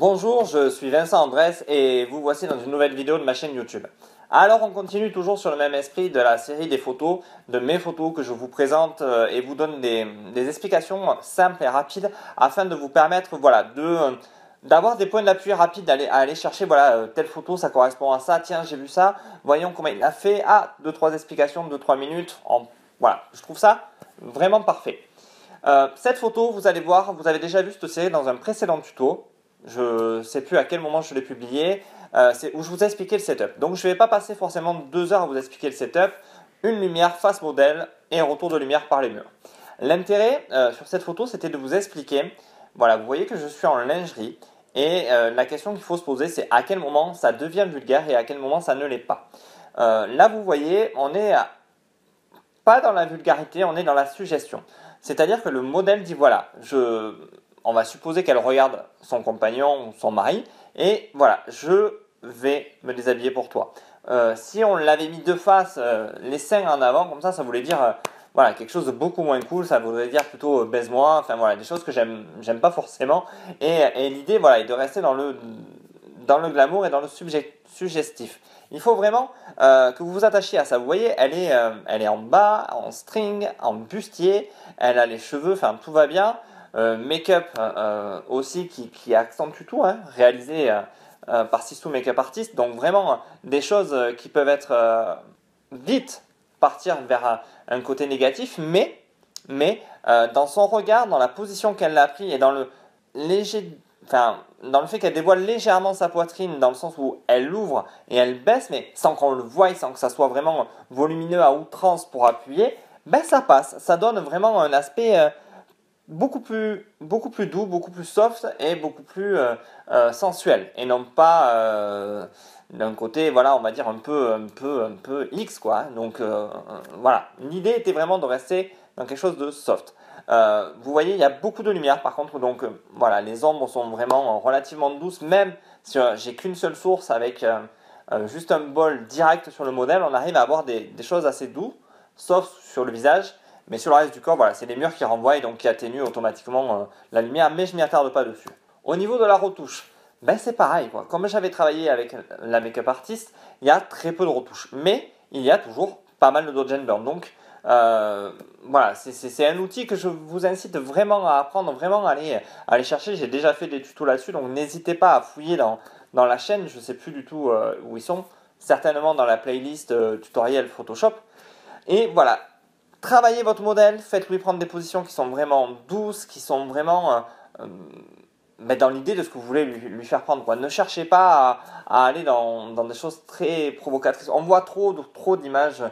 Bonjour, je suis Vincent Andrès et vous voici dans une nouvelle vidéo de ma chaîne YouTube. Alors on continue toujours sur le même esprit de la série des photos, de mes photos que je vous présente et vous donne des explications simples et rapides afin de vous permettre d'avoir des points d'appui rapides à aller chercher telle photo ça correspond à ça, tiens j'ai vu ça, voyons comment il a fait, 2-3 explications, 2-3 minutes, voilà, je trouve ça vraiment parfait. Cette photo, vous allez voir, vous avez déjà vu cette série dans un précédent tuto. Je ne sais plus à quel moment je l'ai publié, c'est où je vous ai expliqué le setup. Donc je ne vais pas passer forcément 2 heures à vous expliquer le setup. Une lumière face modèle et un retour de lumière par les murs. L'intérêt sur cette photo, c'était de vous expliquer, voilà, vous voyez que je suis en lingerie et la question qu'il faut se poser, c'est à quel moment ça devient vulgaire et à quel moment ça ne l'est pas. Là, vous voyez, on n'est pas dans la vulgarité, on est dans la suggestion. C'est-à-dire que le modèle dit voilà, on va supposer qu'elle regarde son compagnon ou son mari et voilà, je vais me déshabiller pour toi. Si on l'avait mis de face, les seins en avant, comme ça voulait dire voilà, quelque chose de beaucoup moins cool, ça voudrait dire plutôt baise-moi, enfin voilà, des choses que j'aime pas forcément. Et l'idée voilà, est de rester dans le glamour et dans le suggestif. Il faut vraiment que vous vous attachiez à ça. Vous voyez, elle est en bas, en string, en bustier, elle a les cheveux, enfin tout va bien. Make-up aussi qui accentue tout, hein, réalisé par Sisu Make-up Artist. Donc vraiment des choses qui peuvent être vite partir vers un côté négatif, mais dans son regard, dans la position qu'elle a pris et dans le fait qu'elle dévoile légèrement sa poitrine, dans le sens où elle l'ouvre et elle baisse, mais sans qu'on le voie, sans que ça soit vraiment volumineux à outrance pour appuyer, ben ça passe. Ça donne vraiment un aspect beaucoup plus doux, beaucoup plus soft et beaucoup plus sensuel. Et non pas d'un côté, voilà, on va dire un peu X, quoi. Donc voilà, l'idée était vraiment de rester dans quelque chose de soft. Vous voyez, il y a beaucoup de lumière par contre, donc voilà, les ombres sont vraiment relativement douces, même si j'ai qu'une seule source avec juste un bol direct sur le modèle, on arrive à avoir des choses assez douces, sauf sur le visage, mais sur le reste du corps, voilà, c'est les murs qui renvoient et donc qui atténuent automatiquement la lumière, mais je m'y attarde pas dessus. Au niveau de la retouche, ben c'est pareil, quoi. Comme j'avais travaillé avec la make-up artist, il y a très peu de retouches, mais il y a toujours pas mal de dodge and burn, donc voilà, c'est un outil que je vous incite vraiment à apprendre, vraiment à aller chercher. J'ai déjà fait des tutos là-dessus, donc n'hésitez pas à fouiller dans la chaîne. Je ne sais plus du tout où ils sont, certainement dans la playlist tutoriel Photoshop. Et voilà, travaillez votre modèle, faites-lui prendre des positions qui sont vraiment douces, qui sont vraiment dans l'idée de ce que vous voulez lui faire prendre, quoi. Ne cherchez pas à aller dans des choses très provocatrices. On voit trop d'images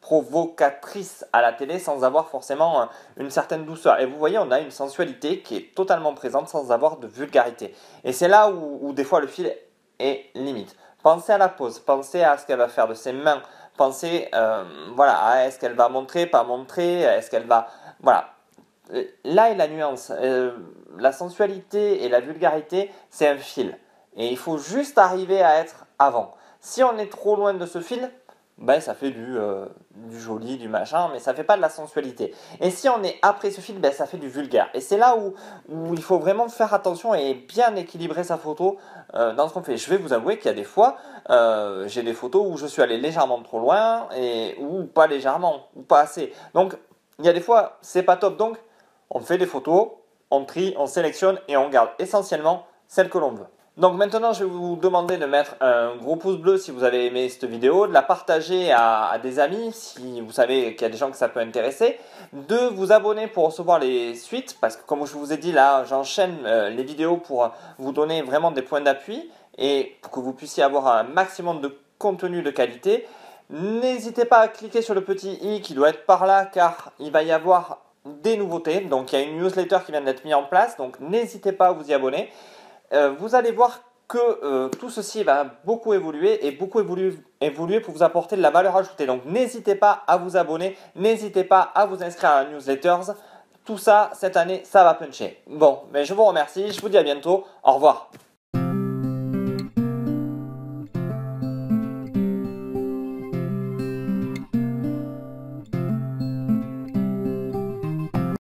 provocatrices à la télé sans avoir forcément une certaine douceur. Et vous voyez, on a une sensualité qui est totalement présente sans avoir de vulgarité. Et c'est là où des fois le fil est limite. Pensez à la pose, pensez à ce qu'elle va faire de ses mains, pensez à est-ce qu'elle va montrer, pas montrer, est-ce qu'elle va... Voilà. Là est la nuance. La sensualité et la vulgarité, c'est un fil. Et il faut juste arriver à être avant. Si on est trop loin de ce fil, ben ça fait du joli, du machin, mais ça fait pas de la sensualité. Et si on est après ce fil, ben ça fait du vulgaire. Et c'est là où il faut vraiment faire attention et bien équilibrer sa photo dans ce qu'on fait. Je vais vous avouer qu'il y a des fois, j'ai des photos où je suis allé légèrement trop loin, ou pas légèrement, ou pas assez. Donc, il y a des fois, c'est pas top. Donc, on fait des photos, on trie, on sélectionne et on garde essentiellement celles que l'on veut. Donc maintenant, je vais vous demander de mettre un gros pouce bleu si vous avez aimé cette vidéo, de la partager à des amis si vous savez qu'il y a des gens que ça peut intéresser, de vous abonner pour recevoir les suites, parce que comme je vous ai dit là, j'enchaîne les vidéos pour vous donner vraiment des points d'appui et pour que vous puissiez avoir un maximum de contenu de qualité. N'hésitez pas à cliquer sur le petit i qui doit être par là car il va y avoir des nouveautés. Donc il y a une newsletter qui vient d'être mise en place, donc n'hésitez pas à vous y abonner. Vous allez voir que tout ceci va beaucoup évoluer et beaucoup évoluer pour vous apporter de la valeur ajoutée. Donc n'hésitez pas à vous abonner, n'hésitez pas à vous inscrire à la newsletter. Tout ça, cette année, ça va puncher. Bon, mais je vous remercie, je vous dis à bientôt, au revoir.